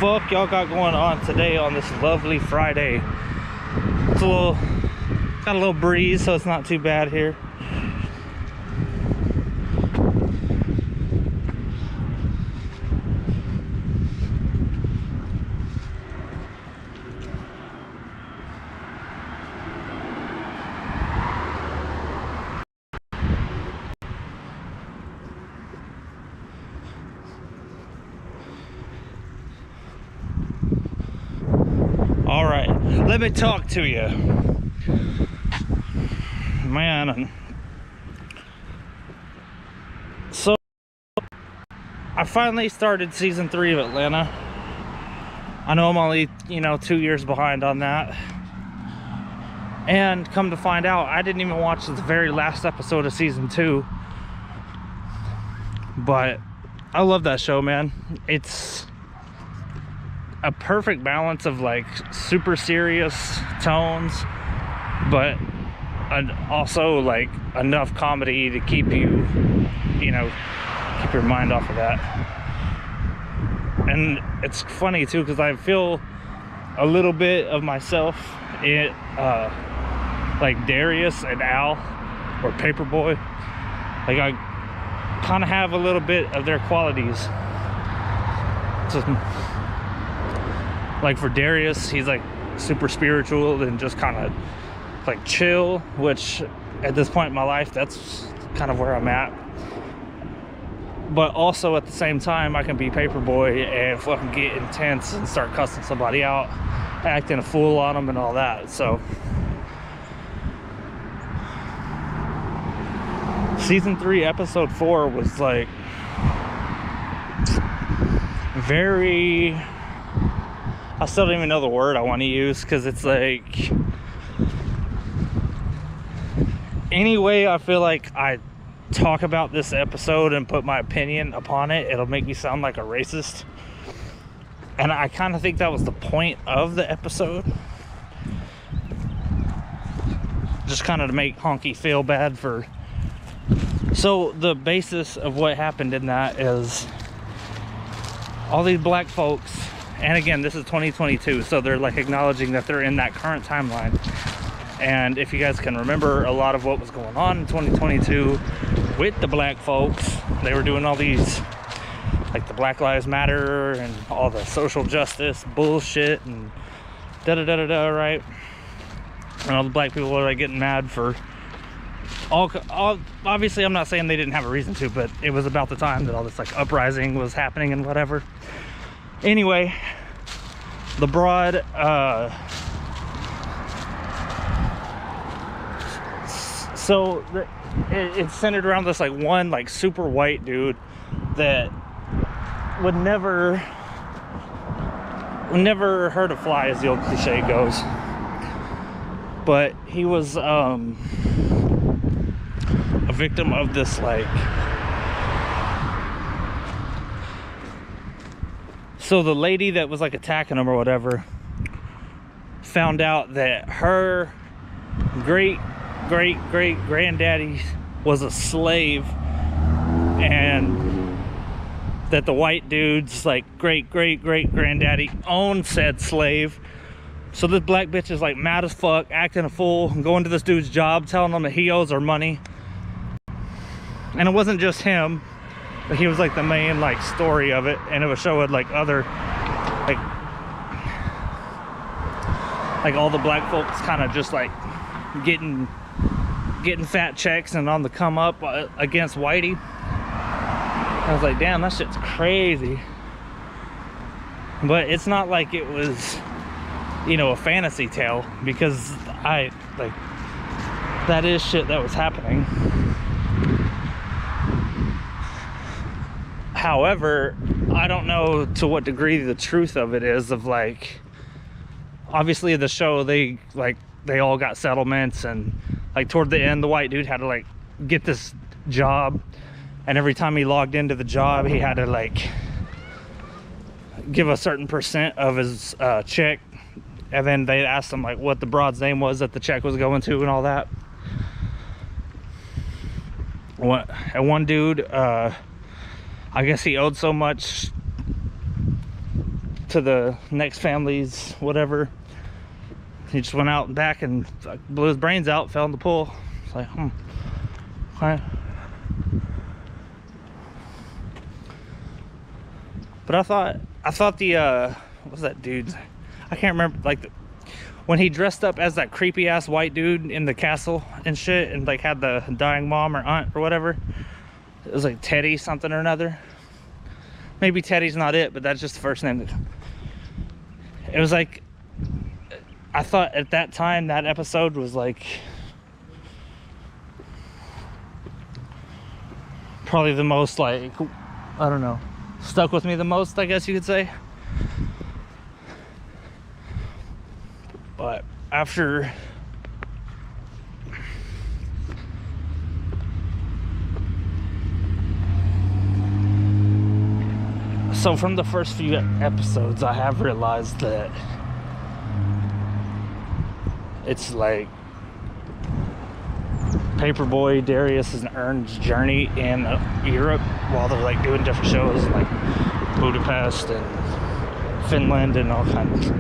fuck y'all got going on today on this lovely Friday? It's got a little breeze, so it's not too bad here. All right, let me talk to you, man. So I finally started season 3 of Atlanta. I know I'm only 2 years behind on that, and come to find out, I didn't even watch the very last episode of season 2. But I love that show, man. It's a perfect balance of like super serious tones, but also like enough comedy to keep you, keep your mind off of that. And it's funny too, because I feel a little bit of myself in like Darius and Al or Paperboy. Like I kind of have a little bit of their qualities. So, like for Darius, he's like super spiritual and just kind of like chill, which at this point in my life, that's kind of where I'm at. But also at the same time, I can be Paperboy and fucking get intense and start cussing somebody out, acting a fool on them and all that. So season 3 episode 4 was like very, I still don't even know the word I want to use, because it's like, anyway, I feel like I talk about this episode and put my opinion upon it, it'll make me sound like a racist. And I kind of think that was the point of the episode. Just kind of to make Honky feel bad for... So the basis of what happened in that is all these black folks, and again, this is 2022, so they're like acknowledging that they're in that current timeline. And if you guys can remember a lot of what was going on in 2022 with the black folks, they were doing all these, like the Black Lives Matter and all the social justice bullshit and da-da-da-da-da, right? And all the black people were like getting mad for all, obviously I'm not saying they didn't have a reason to, but it was about the time that all this like uprising was happening and whatever. Anyway, the broad, so it's centered around this like one like super white dude that would never hurt a fly, as the old cliche goes. But he was a victim of this like, so the lady that was like attacking him or whatever found out that her great granddaddy was a slave, and that the white dude's like great granddaddy owned said slave. So this black bitch is like mad as fuck, acting a fool, and going to this dude's job, telling him that he owes her money. And it wasn't just him, but he was like the main like story of it, and it was showing like other like all the black folks kind of just like getting fat checks and on the come up against whitey. I was like, damn, that shit's crazy. But it's not like it was, a fantasy tale, because that is shit that was happening. However, I don't know to what degree the truth of it is, of like, obviously the show, they all got settlements, and like toward the end the white dude had to like get this job, and every time he logged into the job he had to like give a certain percent of his check, and then they asked him like what the broad's name was that the check was going to and all that. One dude, I guess he owed so much to the next family's whatever. He just went out and back and blew his brains out, fell in the pool. It's like, okay. But I thought the what was that dude? I can't remember, like when he dressed up as that creepy ass white dude in the castle and shit, and like had the dying mom or aunt or whatever. It was like Teddy something or another. Maybe Teddy's not it, but that's just the first name. It was like, I thought at that time that episode was like probably the most, like, I don't know, stuck with me the most, I guess you could say. But after so from the first few episodes, I have realized that it's like Paperboy Darius and Ern's journey in Europe while they're like doing different shows like Budapest and Finland and all kinds of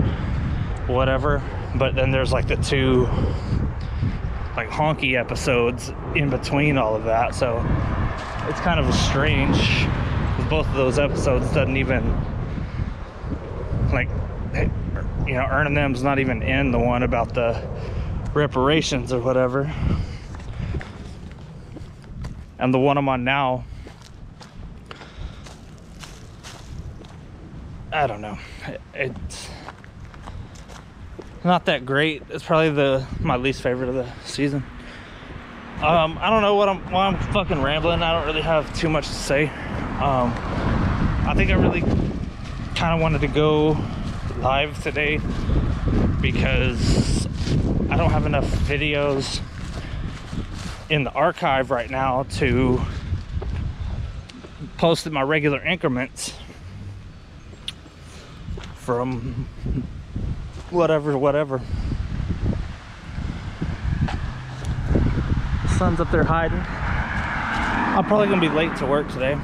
whatever. But then there's like the two like honky episodes in between all of that, so it's kind of strange because both of those episodes doesn't even, like, you know, Ern and them's not even in the one about the reparations or whatever. And the one I'm on now, I don't know, it's not that great. It's probably my least favorite of the season. I don't know why I'm fucking rambling. I don't really have too much to say. I think I really kind of wanted to go live today because I don't have enough videos in the archive right now to post in my regular increments from whatever. The sun's up there hiding. I'm probably gonna be late to work today,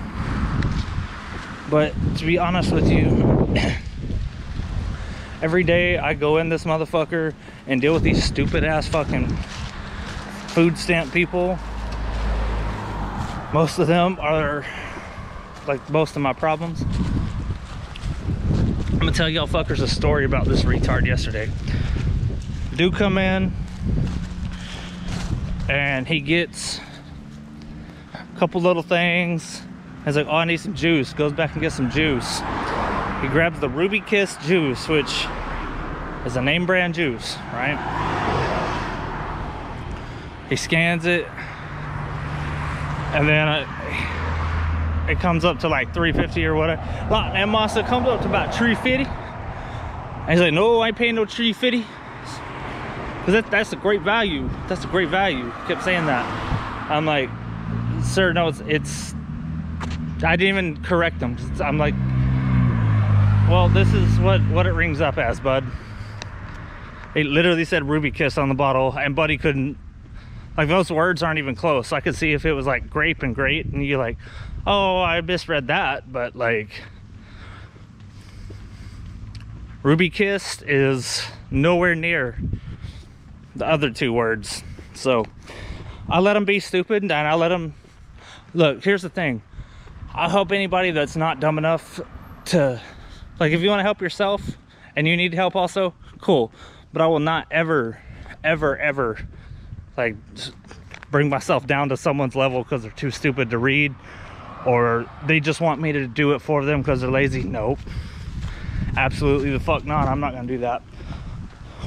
but to be honest with you, every day I go in this motherfucker and deal with these stupid ass fucking food stamp people. Most of them are like most of my problems. I'm gonna tell y'all fuckers a story about this retard yesterday. Dude come in and he gets a couple little things. He's like, oh, I need some juice. Goes back and gets some juice. He grabs the Ruby Kiss juice, which is a name brand juice, right? He scans it, and then it comes up to like $3.50 or whatever. And Masa comes up to about $3.50. And he's like, no, I ain't paying no $3.50. Because that's a great value. That's a great value. He kept saying that. I'm like, sir, no, it's I didn't even correct him. I'm like, well, this is what it rings up as, bud. It literally said Ruby Kiss on the bottle, and Buddy couldn't, like, those words aren't even close. I could see if it was like grape and great, and you're like, oh, I misread that, but like, Ruby Kissed is nowhere near the other two words. So I let him be stupid, and I let him, look, here's the thing. I hope anybody that's not dumb enough to, like, if you want to help yourself and you need help also, cool. But I will not ever like bring myself down to someone's level because they're too stupid to read, or they just want me to do it for them because they're lazy. Nope, absolutely the fuck not. I'm not gonna do that.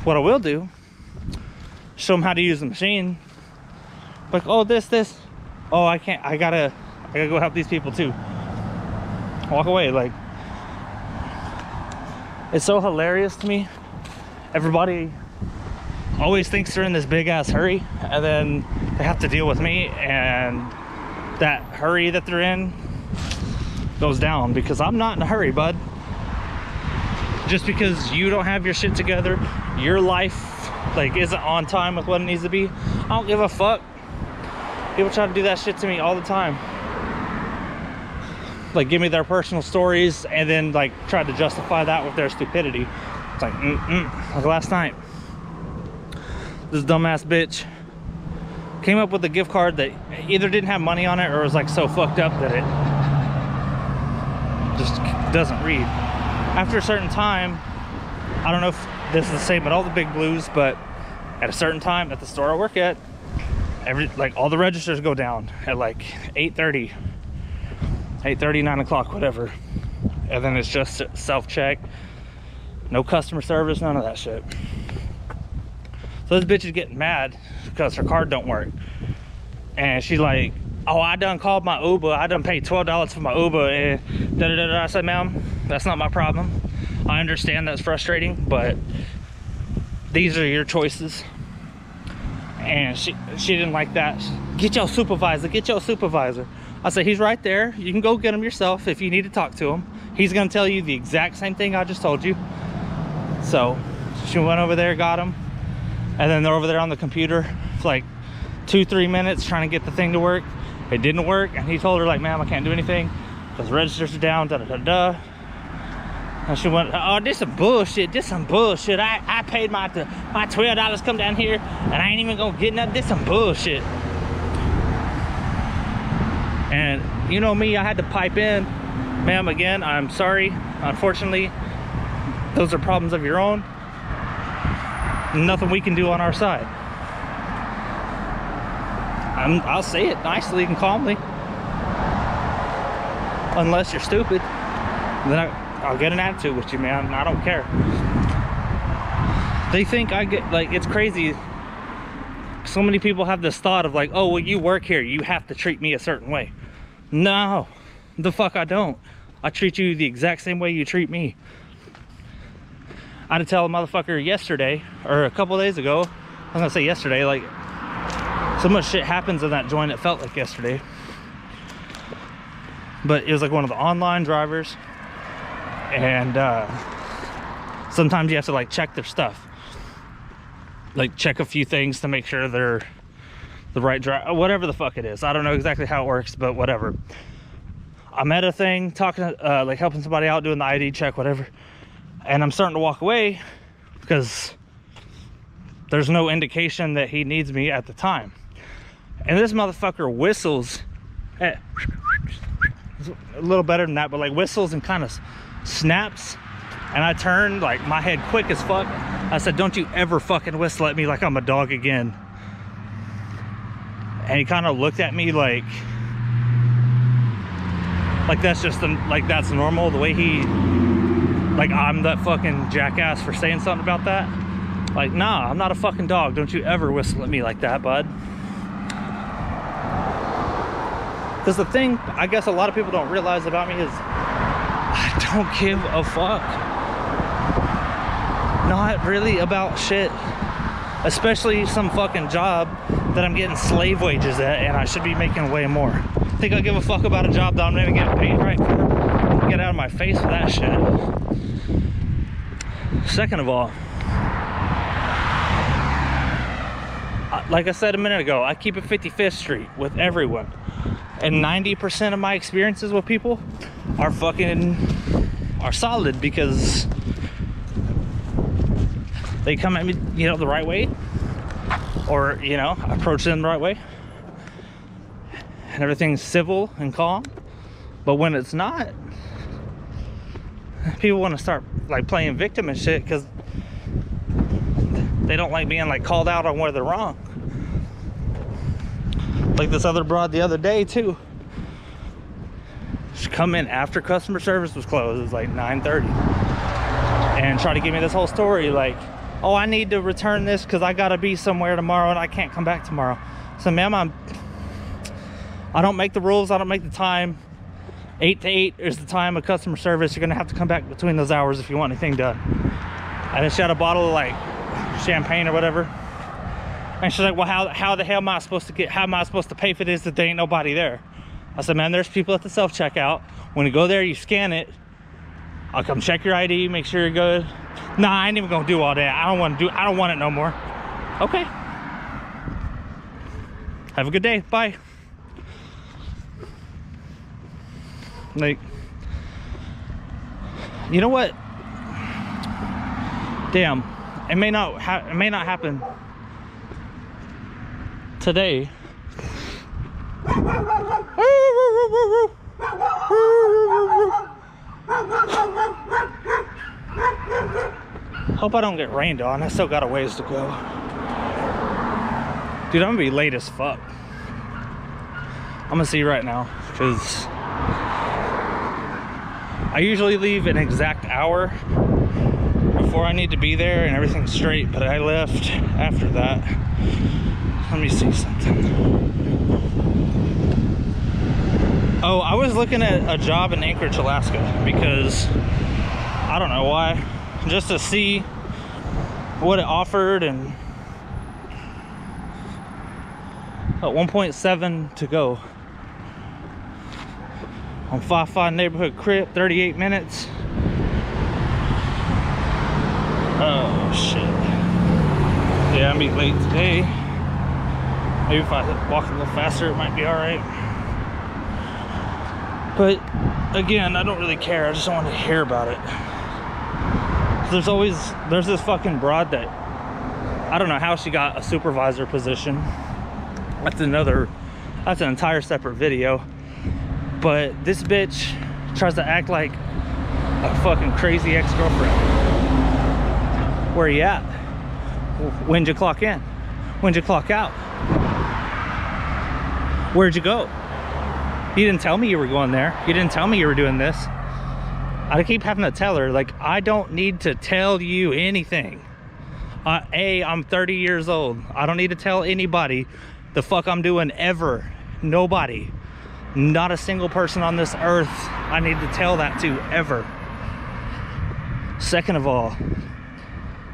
What I will do, show them how to use the machine. Like, oh, this, oh, I can't, I gotta go help these people too. Walk away. Like, it's so hilarious to me. Everybody always thinks they're in this big ass hurry, and then they have to deal with me, and that hurry that they're in goes down because I'm not in a hurry, bud. Just because you don't have your shit together, your life like isn't on time with what it needs to be, I don't give a fuck. People try to do that shit to me all the time. like give me their personal stories and then like tried to justify that with their stupidity. It's like, like last night, this dumbass bitch came up with a gift card that either didn't have money on it or was like so fucked up that it just doesn't read. After a certain time, I don't know if this is the same at all the big blues, but at a certain time at the store I work at, all the registers go down at like 8:30, 9 o'clock, whatever. And then it's just self-check, no customer service, none of that shit. So this bitch is getting mad because her card don't work. And she's like, oh, I done called my Uber. I done paid $12 for my Uber and da-da-da-da. I said, ma'am, that's not my problem. I understand that's frustrating, but these are your choices. And she didn't like that. Get your supervisor, get your supervisor. I said, he's right there. You can go get him yourself if you need to talk to him. He's gonna tell you the exact same thing I just told you. So she went over there, got him. And then they're over there on the computer for like 2-3 minutes trying to get the thing to work. It didn't work, and he told her like, ma'am, I can't do anything because the registers are down, da-da-da-da. And she went, oh, this some bullshit, this some bullshit. I paid my $12 come down here, and I ain't even gonna get nothing. This some bullshit. And you know me, I had to pipe in, ma'am, again, I'm sorry. Unfortunately, those are problems of your own. Nothing we can do on our side. I'll say it nicely and calmly. Unless you're stupid, then I'll get an attitude with you, man. I don't care. They think I get, like, it's crazy. So many people have this thought of like, oh, well, you work here, you have to treat me a certain way. No, the fuck I don't. I treat you the exact same way you treat me. I had to tell a motherfucker yesterday, or a couple days ago, I was gonna say yesterday, like, so much shit happens in that joint, it felt like yesterday. But it was like one of the online drivers, and sometimes you have to like check their stuff. Like check a few things to make sure they're the right driver, whatever the fuck it is. I don't know exactly how it works, but whatever. I'm at a thing, talking, like helping somebody out, doing the ID check, whatever. And I'm starting to walk away because there's no indication that he needs me at the time. And this motherfucker whistles at a little better than that, but like whistles and kind of snaps. And I turned, like, my head quick as fuck. I said, don't you ever fucking whistle at me like I'm a dog again. And he kind of looked at me like that's just like that's normal, the way he, like I'm that fucking jackass for saying something about that. Like, nah, I'm not a fucking dog. Don't you ever whistle at me like that, bud. Because the thing I guess a lot of people don't realize about me is I don't give a fuck. Not really about shit. Especially some fucking job that I'm getting slave wages at and I should be making way more. Think I give a fuck about a job that I'm not even getting paid right for? Get out of my face with that shit. Second of all, like I said a minute ago, I keep it 55th Street with everyone. And 90% of my experiences with people are solid because they come at me, you know, the right way, or, you know, I approach them the right way, and everything's civil and calm. But when it's not, people want to start like playing victim and shit because they don't like being like called out on where they're wrong. Like this other broad the other day too. She come in after customer service was closed. It was like 9:30, and try to give me this whole story like, oh, I need to return this because I gotta be somewhere tomorrow and I can't come back tomorrow. So ma'am, I don't make the rules, I don't make the time. 8 to 8 is the time of customer service. You're gonna have to come back between those hours if you want anything done. And then she had a bottle of like champagne or whatever. And she's like, well, how the hell am I supposed to pay for this if there ain't nobody there? I said, man, there's people at the self-checkout. When you go there, you scan it. I'll come check your ID, make sure you're good. Nah, I ain't even gonna do all that. I don't want it no more. Okay. Have a good day, bye. Like, you know what? Damn, it may not happen today. Hope I don't get rained on. I still got a ways to go. Dude, I'm gonna be late as fuck. I'm gonna see right now, because I usually leave an exact hour before I need to be there and everything's straight, but I left after that. Let me see something. Oh, I was looking at a job in Anchorage, Alaska, because I don't know why, just to see what it offered, and at 1.7 to go on 5-5 neighborhood crib, 38 minutes. Oh shit. Yeah, I'm gonna be late today. Maybe if I walk a little faster it might be alright. But again, I don't really care. I just don't want to hear about it. There's this fucking broad that I don't know how she got a supervisor position. That's an entire separate video. But this bitch tries to act like a fucking crazy ex-girlfriend. Where you at? When'd you clock in? When'd you clock out? Where'd you go? You didn't tell me you were going there. You didn't tell me you were doing this. I keep having to tell her, like, I don't need to tell you anything. I'm 30 years old. I don't need to tell anybody the fuck I'm doing ever. Nobody. Not a single person on this earth I need to tell that to ever. Second of all,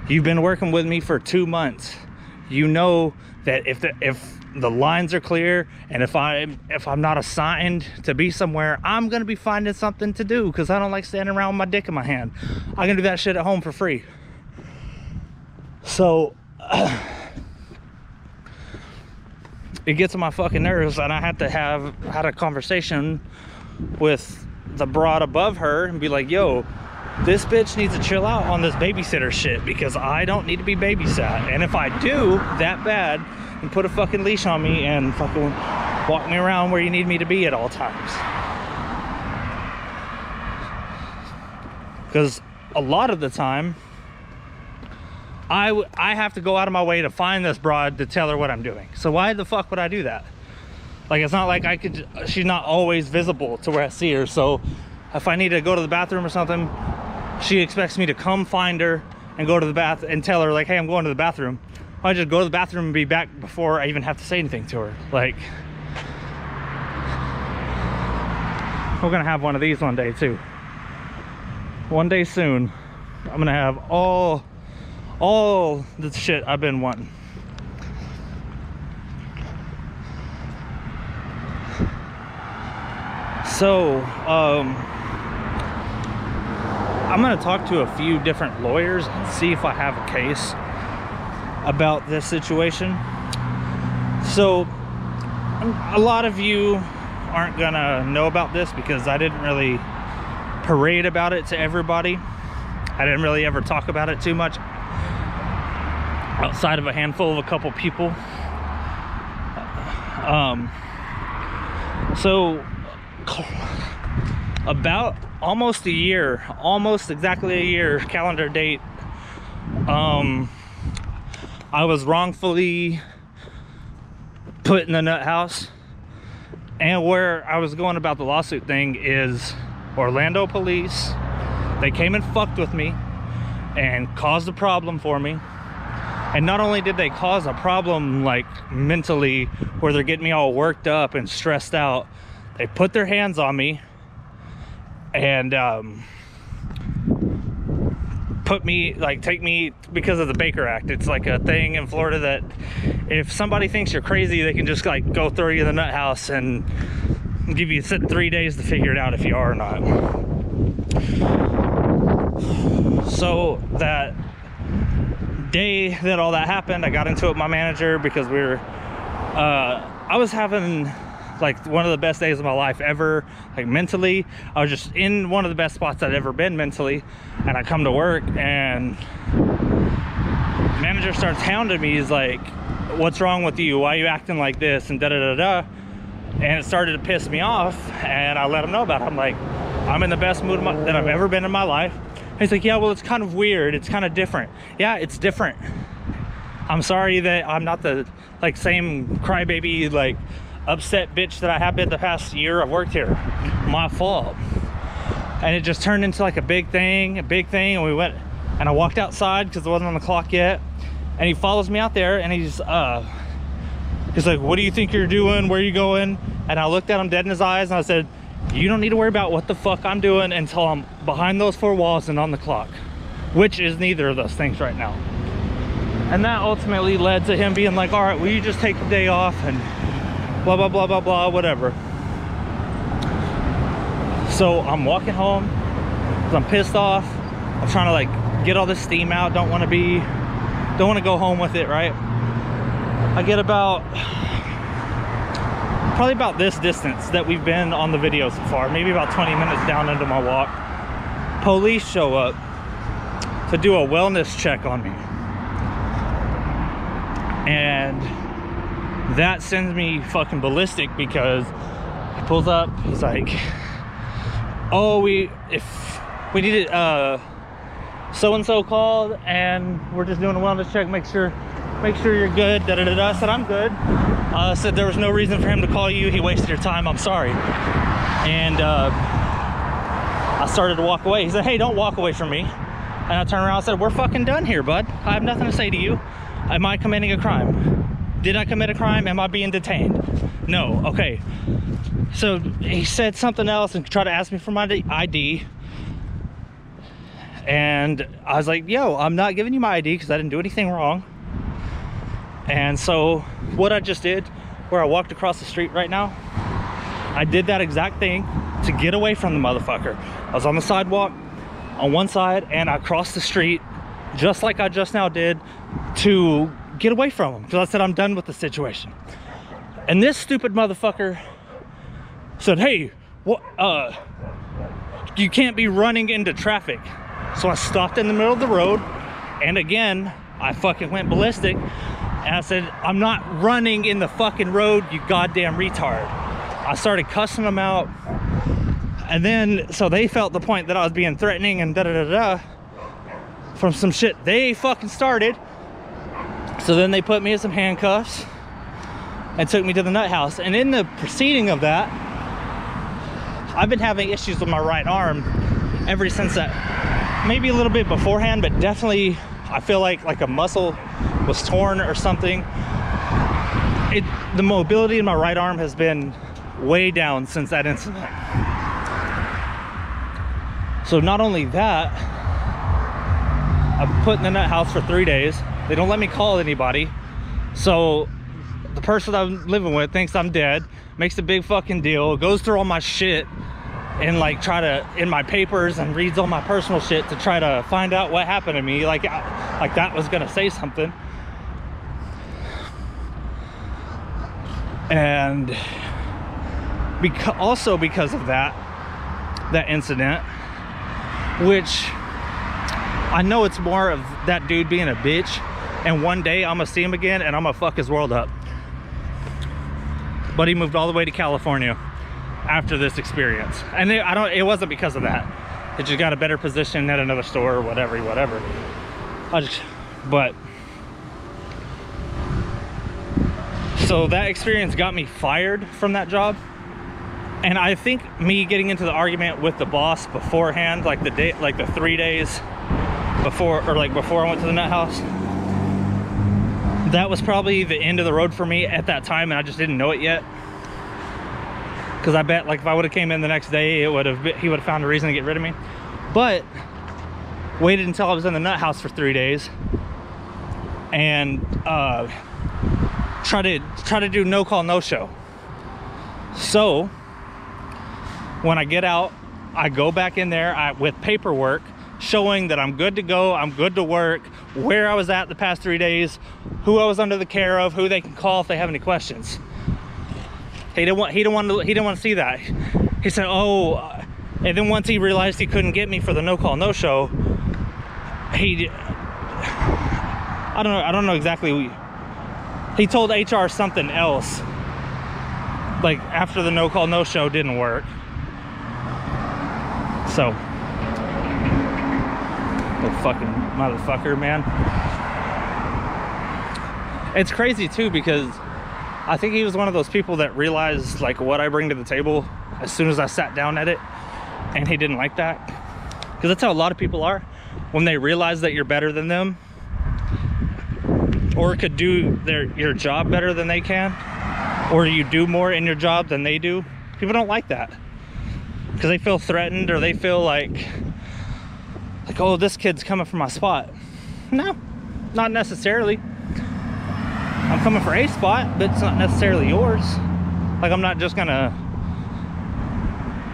you've been working with me for 2 months. You know that if the lines are clear, and if I'm not assigned to be somewhere, I'm gonna be finding something to do, because I don't like standing around with my dick in my hand. I'm gonna do that shit at home for free. So it gets on my fucking nerves, and I had a conversation with the broad above her and be like, yo, this bitch needs to chill out on this babysitter shit, because I don't need to be babysat. And if I do that bad, and put a fucking leash on me and fucking walk me around where you need me to be at all times. Because a lot of the time, I have to go out of my way to find this broad to tell her what I'm doing. So why the fuck would I do that? Like, it's not like she's not always visible to where I see her. So if I need to go to the bathroom or something, she expects me to come find her and go to the bath and tell her, like, hey, I'm going to the bathroom. I just go to the bathroom and be back before I even have to say anything to her. Like, we're gonna have one of these one day too. One day soon, I'm gonna have all the shit I've been wanting. So, I'm gonna talk to a few different lawyers and see if I have a case about this situation. So a lot of you aren't gonna know about this, because I didn't really parade about it to everybody. I didn't really ever talk about it too much outside of a handful of a couple people. So about almost exactly a year, calendar date, I was wrongfully put in the nut house. And where I was going about the lawsuit thing is Orlando police. They came and fucked with me and caused a problem for me. And not only did they cause a problem, like, mentally, where they're getting me all worked up and stressed out, they put their hands on me and take me, because of the Baker Act. It's like a thing in Florida that if somebody thinks you're crazy, they can just, like, go throw you in the nut house and give you 3 days to figure it out if you are or not. So that day that all that happened, I got into it with my manager, because I was having like one of the best days of my life ever. Like mentally, I was just in one of the best spots I'd ever been mentally. And I come to work and manager starts hounding me. He's like, what's wrong with you? Why are you acting like this? And da-da-da-da. And it started to piss me off, and I let him know about it. I'm like, I'm in the best mood that I've ever been in my life. And he's like, yeah, well, it's kind of weird. It's kind of different. Yeah, it's different. I'm sorry that I'm not the like same crybaby, like upset bitch that I have been the past year I've worked here. My fault. And it just turned into like a big thing, and we went, and I walked outside because it wasn't on the clock yet. And he follows me out there, and he's like, what do you think you're doing? Where are you going? And I looked at him dead in his eyes, and I said, you don't need to worry about what the fuck I'm doing until I'm behind those four walls and on the clock, which is neither of those things right now. And that ultimately led to him being like, all right, will you just take the day off and blah, blah, blah, blah, blah, whatever. So I'm walking home because I'm pissed off. I'm trying to like get all this steam out. Don't want to go home with it, right? I get probably about this distance that we've been on the video so far, maybe about 20 minutes down into my walk. Police show up to do a wellness check on me. And that sends me fucking ballistic because he pulls up, he's like, oh, we needed so-and-so called, and we're just doing a wellness check, make sure you're good, da-da-da-da. I said, I'm good. Said there was no reason for him to call you. He wasted your time. I'm sorry. And I started to walk away. He said, hey, don't walk away from me. And I turned around and said, we're fucking done here, bud. I have nothing to say to you. Am I committing a crime? Did I commit a crime? Am I being detained? No. Okay. So he said something else and tried to ask me for my ID. And I was like, yo, I'm not giving you my ID because I didn't do anything wrong. And so what I just did, where I walked across the street right now, I did that exact thing to get away from the motherfucker. I was on the sidewalk on one side, and I crossed the street just like I just now did to get away from him, because I said I'm done with the situation. And this stupid motherfucker said, hey, what, you can't be running into traffic. So I stopped in the middle of the road, and again I fucking went ballistic. And I said, I'm not running in the fucking road, you goddamn retard. I started cussing them out. And then, so they felt the point that I was being threatening and da-da-da-da from some shit they fucking started. So then they put me in some handcuffs and took me to the nut house. And in the proceeding of that, I've been having issues with my right arm ever since that. Maybe a little bit beforehand, but definitely I feel like a muscle was torn or something. The mobility in my right arm has been way down since that incident. So not only that, I'm put in the nut house for 3 days. They don't let me call anybody. So the person I'm living with thinks I'm dead, makes a big fucking deal, goes through all my shit and like try to, in my papers, and reads all my personal shit to try to find out what happened to me. Like that was gonna say something. And also because of that incident, which I know it's more of that dude being a bitch, and one day I'm gonna see him again and I'm gonna fuck his world up. But he moved all the way to California after this experience, and it wasn't because of that. It just got a better position at another store or whatever. So that experience got me fired from that job. And I think me getting into the argument with the boss beforehand, like the 3 days before, or like before I went to the nut house, that was probably the end of the road for me at that time, and I just didn't know it yet. Because I bet, like, if I would have came in the next day, he would have found a reason to get rid of me. But waited until I was in the nut house for 3 days and try to do no call, no show. So when I get out, I go back in there with paperwork showing that I'm good to go, I'm good to work, where I was at the past 3 days, who I was under the care of, who they can call if they have any questions. He didn't want to see that. He said, oh, and then once he realized he couldn't get me for the no call, no show, I don't know exactly. He told HR something else, like after the no call, no show didn't work. So, little fucking motherfucker, man. It's crazy too, because I think he was one of those people that realized like what I bring to the table as soon as I sat down at it, and he didn't like that. Because that's how a lot of people are. When they realize that you're better than them, or could do your job better than they can, or you do more in your job than they do, people don't like that. Because they feel threatened, or they feel like, oh, this kid's coming for my spot. No, not necessarily. I'm coming for a spot, but it's not necessarily yours. Like, I'm not just gonna,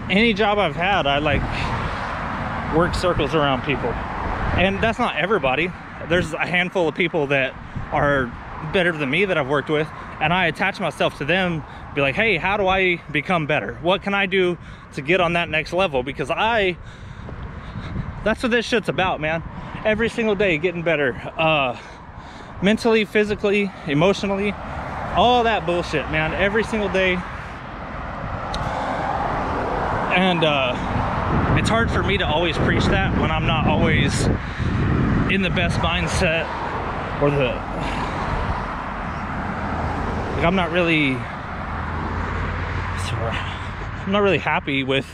any job I've had, I like work circles around people. And that's not everybody. There's a handful of people that are better than me that I've worked with, and I attach myself to them, be like, hey, how do I become better? What can I do to get on that next level? Because that's what this shit's about, man. Every single day getting better, mentally, physically, emotionally, all that bullshit, man, every single day. And it's hard for me to always preach that when I'm not always in the best mindset, or like I'm not really happy with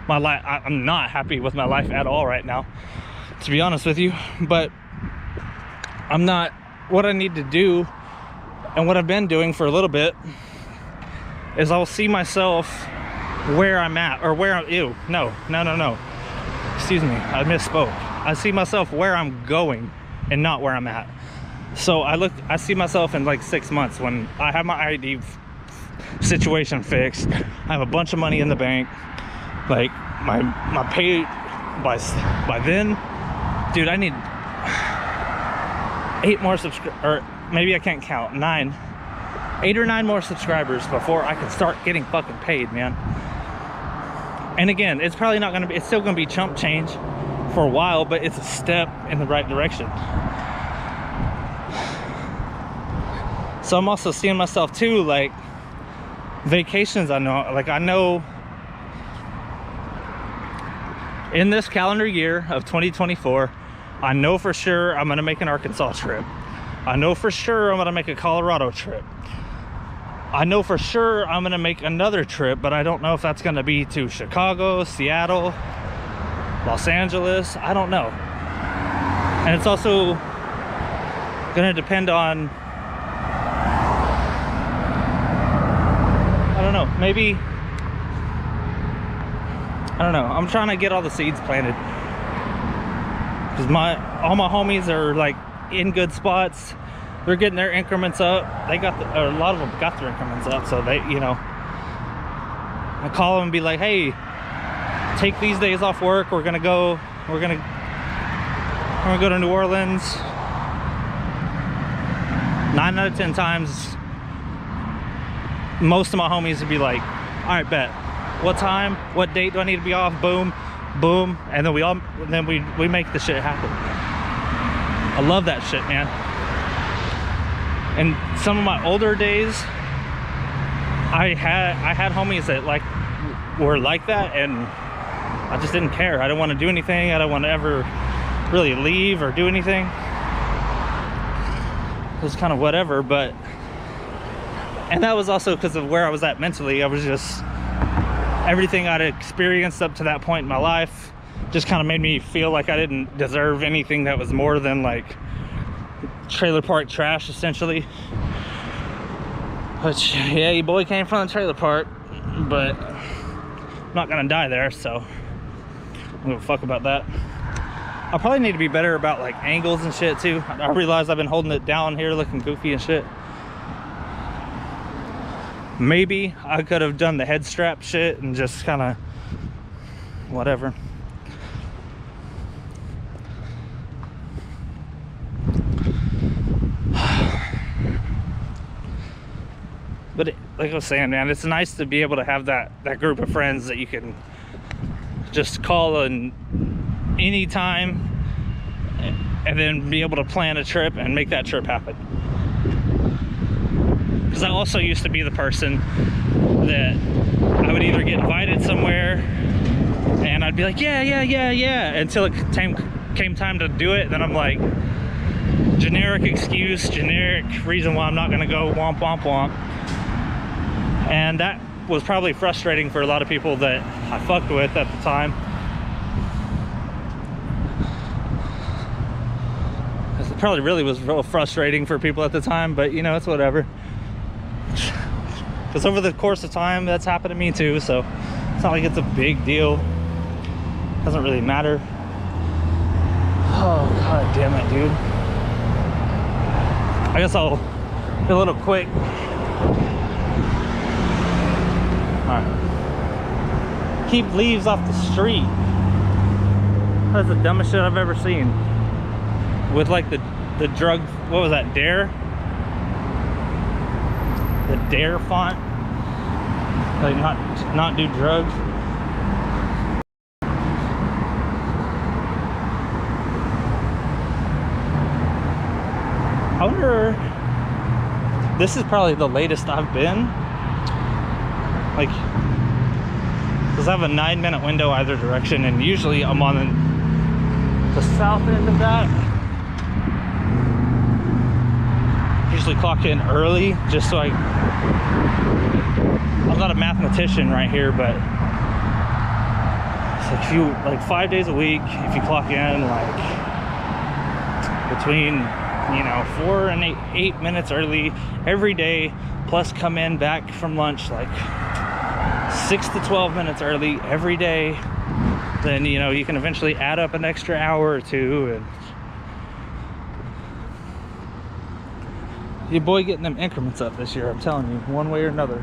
my life. I'm not happy with my life at all right now, to be honest with you. But I'm not, what I need to do, and what I've been doing for a little bit, is I'll see myself where I'm at, or where I'm, no, excuse me, I misspoke. I see myself where I'm going and not where I'm at. So I see myself in like 6 months when I have my ID situation fixed. I have a bunch of money in the bank. Like my pay by then, dude, I need 8 more or maybe I can't count, 8 or 9 more subscribers before I can start getting fucking paid, man. And again, it's probably not gonna be, it's still gonna be chump change for a while, but it's a step in the right direction. So I'm also seeing myself too, like vacations. I know in this calendar year of 2024, I know for sure I'm gonna make an Arkansas trip. I know for sure I'm gonna make a Colorado trip. I know for sure I'm gonna make another trip, but I don't know if that's gonna be to Chicago, Seattle, Los Angeles, I don't know. And it's also gonna depend on, I don't know, maybe, I don't know. I'm trying to get all the seeds planted, because all my homies are like in good spots. They're getting their increments up. They got a lot of them got their increments up, so they, you know, I call them and be like, hey, take these days off work. We're gonna go to New Orleans. 9 out of 10 times, most of my homies would be like, all right, bet. What time? What date do I need to be off? Boom, boom, and then we make the shit happen. I love that shit, man. And some of my older days, I had homies that were like that, and I just didn't care. I didn't want to do anything. I didn't want to ever really leave or do anything. It was kind of whatever, and that was also because of where I was at mentally. I was just, everything I'd experienced up to that point in my life just kind of made me feel like I didn't deserve anything that was more than like trailer park trash, essentially. Which, yeah, your boy came from the trailer park, but I'm not gonna die there, so I don't give a fuck about that. I probably need to be better about like angles and shit too. I realize I've been holding it down here looking goofy and shit. Maybe I could have done the head strap shit and just kind of whatever. But like I was saying, man, it's nice to be able to have that group of friends that you can just call in anytime and then be able to plan a trip and make that trip happen. Because I also used to be the person that I would either get invited somewhere and I'd be like, yeah, until it came time to do it. Then I'm like, generic excuse, generic reason why I'm not gonna go, womp womp womp. And that was probably frustrating for a lot of people that I fucked with at the time. It probably really was real frustrating for people at the time, but you know, it's whatever. Because over the course of time, that's happened to me too, so it's not like it's a big deal. Doesn't really matter. Oh, god damn it, dude. I guess I'll be a little quick. Alright. Keep leaves off the street. That's the dumbest shit I've ever seen. With like the drug, what was that, Dare? The Dare font. Like not do drugs. I wonder, this is probably the latest I've been. Like, because I have a 9-minute window either direction, and usually I'm on the south end of that. Usually clock in early, just so I'm not a mathematician right here, but it's like if you, like 5 days a week, if you clock in like between, you know, 4 and 8 minutes early every day, plus come in back from lunch like 6 to 12 minutes early every day, then, you know, you can eventually add up an extra hour or two, and your boy getting them increments up this year, I'm telling you, one way or another.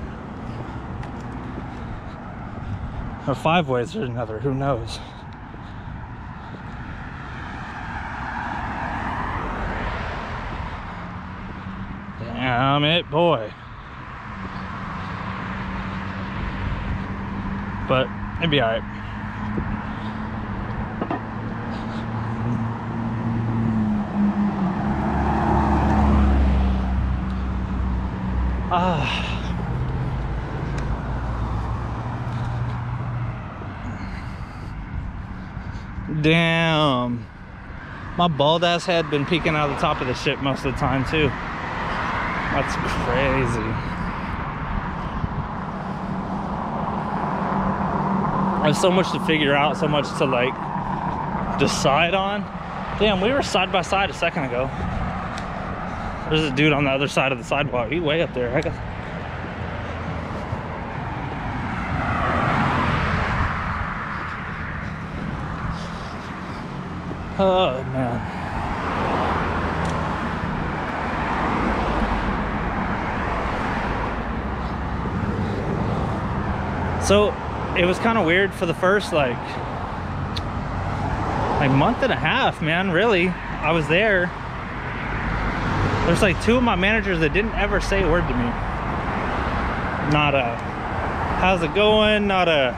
Or 5 ways or another, who knows? Damn it, boy. But it'd be alright. Damn. My bald ass head been peeking out of the top of the ship most of the time too. That's crazy. I have so much to figure out, so much to like decide on. Damn, we were side by side a second ago. There's a dude on the other side of the sidewalk. He's way up there. I guess. Oh man. So it was kind of weird for the first like month and a half, man. Really, I was there. There's like 2 of my managers that didn't ever say a word to me. Not a how's it going, not a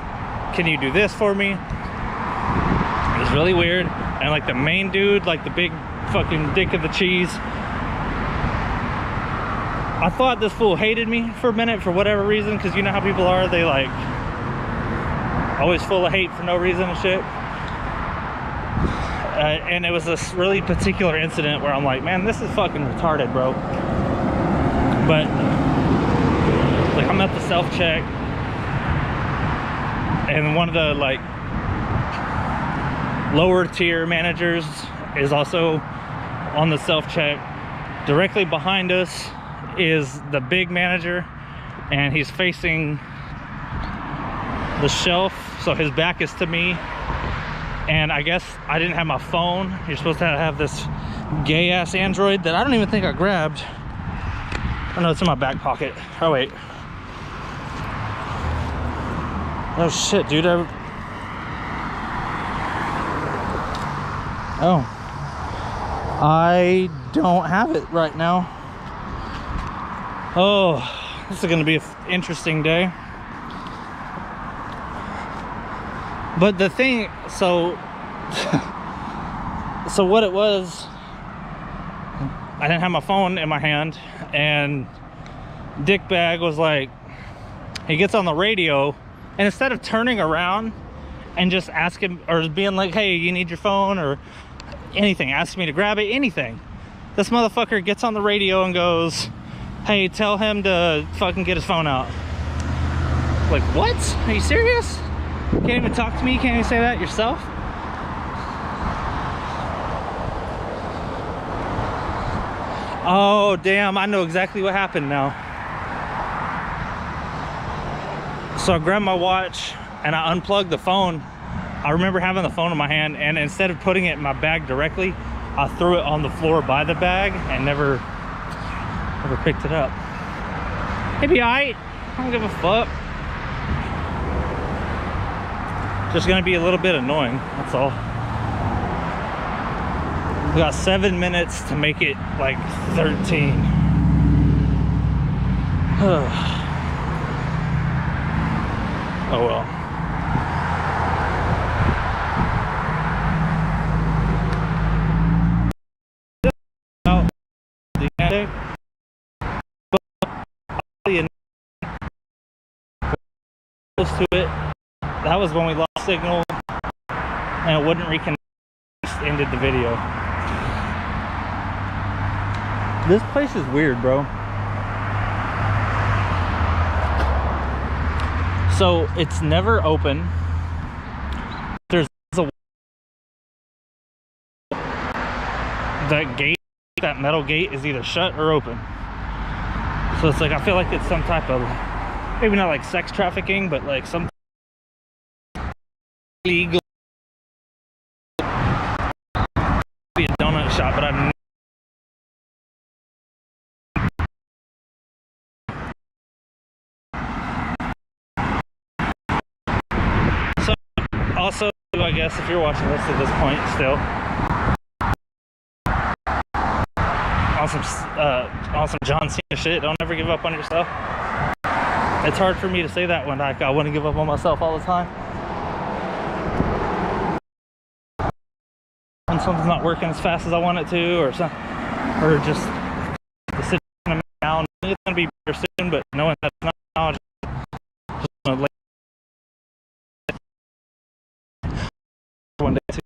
can you do this for me. It was really weird. And like the main dude, like the big fucking dick of the cheese, I thought this fool hated me for a minute for whatever reason, because you know how people are, they like always full of hate for no reason and shit. And it was this really particular incident where I'm like, man, this is fucking retarded, bro. But like I'm at the self-check, and one of the like lower tier managers is also on the self-check. Directly behind us is the big manager, and he's facing the shelf, so his back is to me. And I guess I didn't have my phone. You're supposed to have this gay ass Android that I don't even think I grabbed. Oh no, it's in my back pocket. Oh wait. Oh shit, dude. Oh, I don't have it right now. Oh, this is gonna be a interesting day. But the thing, so what it was, I didn't have my phone in my hand, and dickbag was like, he gets on the radio, and instead of turning around and just asking, or being like, hey, you need your phone or anything, ask me to grab it, anything, this motherfucker gets on the radio and goes, hey, tell him to fucking get his phone out. Like, what? Are you serious? You can't even talk to me? You can't even say that yourself? Oh, damn, I know exactly what happened now. So I grabbed my watch and I unplugged the phone. I remember having the phone in my hand, and instead of putting it in my bag directly, I threw it on the floor by the bag and never picked it up. It'd be alright. I don't give a fuck. Just gonna be a little bit annoying, that's all. We got 7 minutes to make it like 13. Oh well. Close to it. That was when we lost signal and it wouldn't reconnect. Ended the video. This place is weird, bro. So it's never open. There's a that gate, that metal gate is either shut or open. So it's like, I feel like it's some type of, maybe not like sex trafficking, but like some legal, be a donut shop, but I've so also, I guess if you're watching this at this point still, on some John Cena shit, don't ever give up on yourself. It's hard for me to say that when I want to give up on myself all the time. When something's not working as fast as I want it to, or just the situation down, it's gonna be better soon. But knowing that's not now, just gonna lay one day too.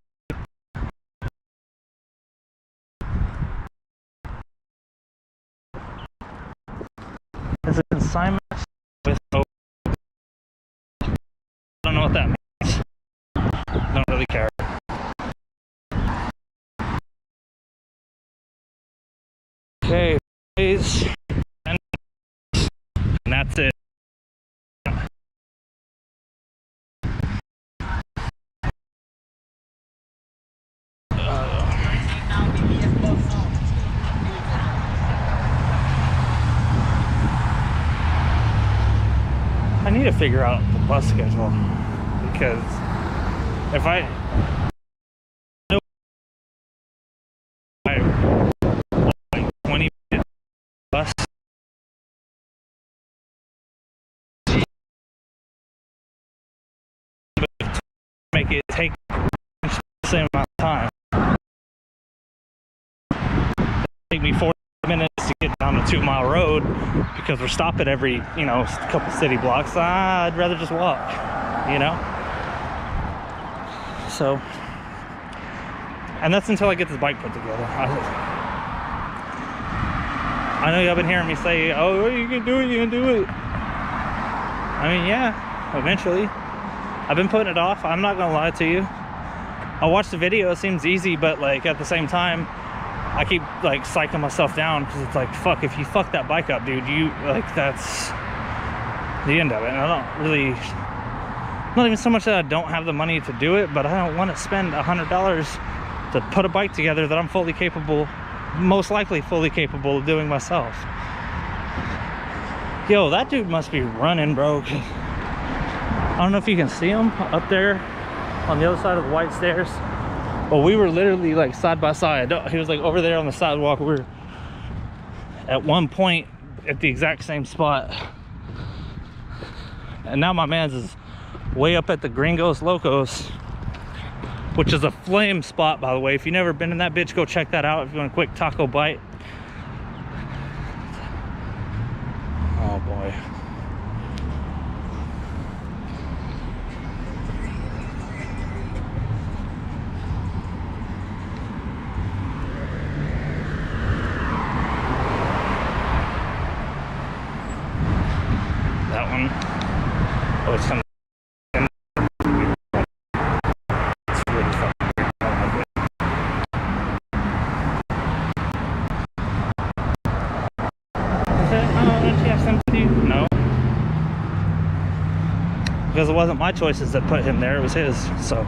There's a consignment with no, I don't know what that means. I don't really care. Okay, please, and that's it. I need to figure out the bus schedule, because if I like 20-minute bus, make it take the same amount of time. Take me 40 minutes to get down a 2-mile road, because we're stopping every, you know, couple city blocks. I'd rather just walk, you know. So, and that's until I get this bike put together. I know y'all been hearing me say, oh, you can do it, you can do it. I mean, yeah, eventually. I've been putting it off, I'm not gonna lie to you. I watched the video, it seems easy, but like at the same time, I keep like psyching myself down, because it's like, fuck, if you fuck that bike up, dude, you, like, that's the end of it. And I don't really, not even so much that I don't have the money to do it, but I don't want to spend $100 to put a bike together that I'm fully capable, most likely fully capable of doing myself. Yo, that dude must be running, bro. I don't know if you can see him up there on the other side of the white stairs. Well, we were literally like side by side. He was like over there on the sidewalk. We were at one point at the exact same spot. And now my man's is way up at the Gringos Locos, which is a flame spot, by the way. If you've never been in that bitch, go check that out if you want a quick taco bite. Oh boy. That one. Oh, it's coming. It's really fucking weird. I don't like it. Okay, don't you have sympathy? No. Because it wasn't my choices that put him there, it was his. So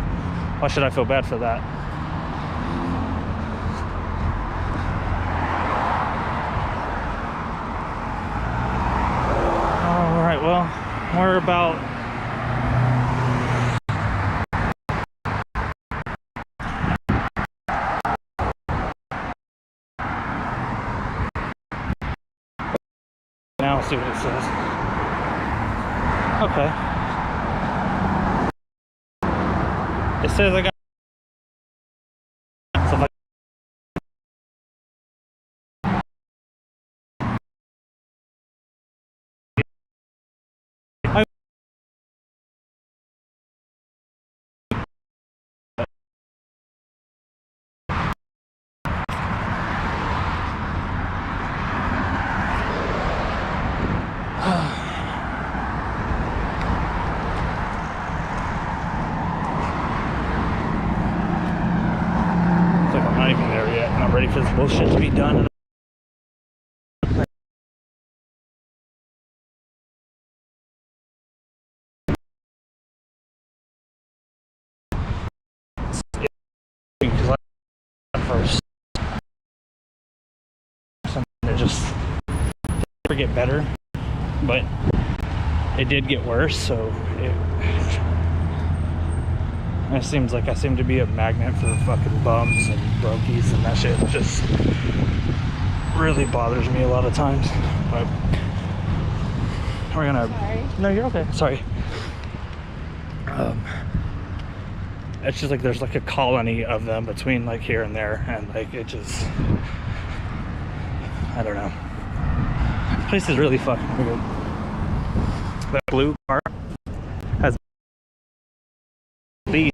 why should I feel bad for that? Alright, well, we're about now, let's see what it says. Okay. It says I got stuff like I'm not even there yet. I'm not ready for this bullshit to be done. Because at first, it just didn't get better, but it did get worse. So it seems like I seem to be a magnet for fucking bums and brokies, and that shit just really bothers me a lot of times. But we're gonna. Sorry. No, you're okay. Sorry. It's just like there's like a colony of them between like here and there, and like it just, I don't know. This place is really fucking weird. That blue car has bees.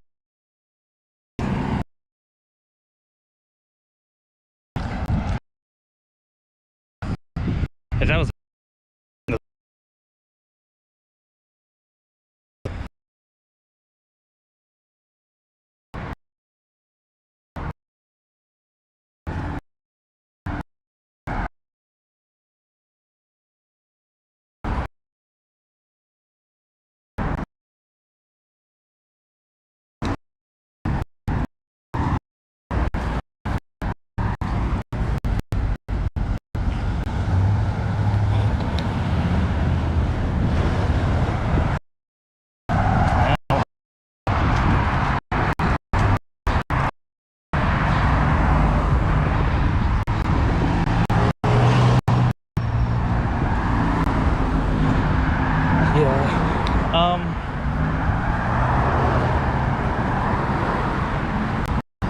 If that was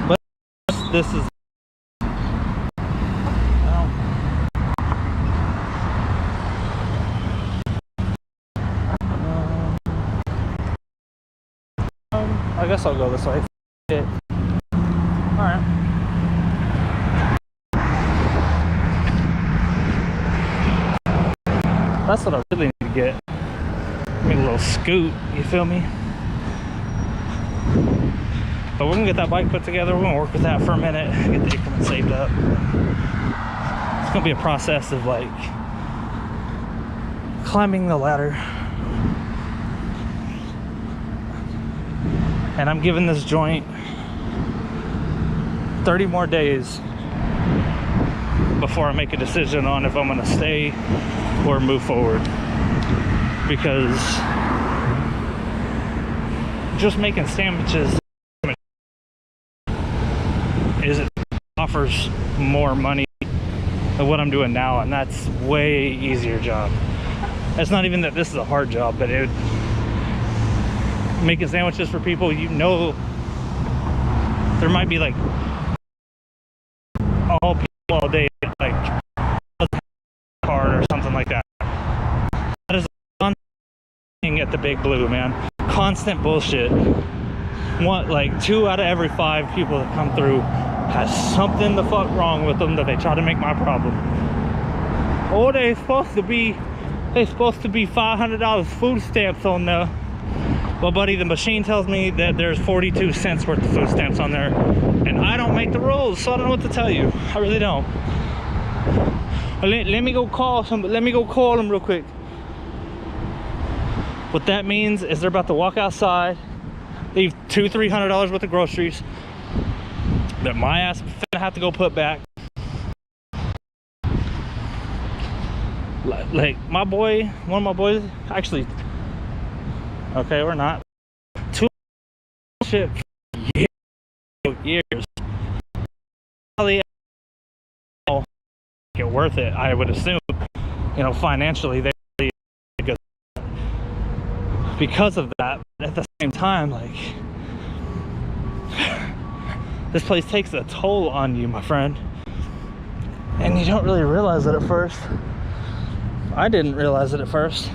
but this is I guess I'll go this way. Alright. That's what I really need to get. Give me a little scoot, you feel me? But we're gonna get that bike put together. We're gonna work with that for a minute, get the increment saved up. It's gonna be a process of like climbing the ladder. And I'm giving this joint 30 more days before I make a decision on if I'm gonna stay or move forward. Because just making sandwiches offers more money than what I'm doing now, and that's way easier job. It's not even that this is a hard job, but making sandwiches for people, you know, there might be like all people all day, like card or something like that. That is one thing at the Big Blue, man. Constant bullshit. What, like 2 out of every 5 people that come through has something the fuck wrong with them that they try to make my problem. Oh, they're supposed to be $500 food stamps on there. Well, buddy, the machine tells me that there's 42 cents worth of food stamps on there, and I don't make the rules, so I don't know what to tell you. I really don't. Let me go call them real quick. What that means is they're about to walk outside, leave $200-300 worth of groceries that my ass is gonna have to go put back. Like my boy, one of my boys, actually, okay, we're not. 2 shit for years. Probably make it worth it, I would assume. You know, financially, they really because of that. But at the same time, like, this place takes a toll on you, my friend, and you don't really realize it at first. I didn't realize it at first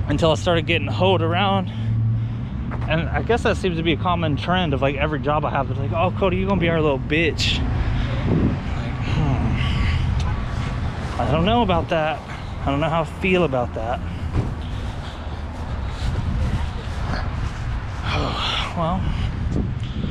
until I started getting hoed around. And I guess that seems to be a common trend of like every job I have. They're like, oh, Cody, you're gonna be our little bitch. Like, I don't know about that. I don't know how I feel about that. Well,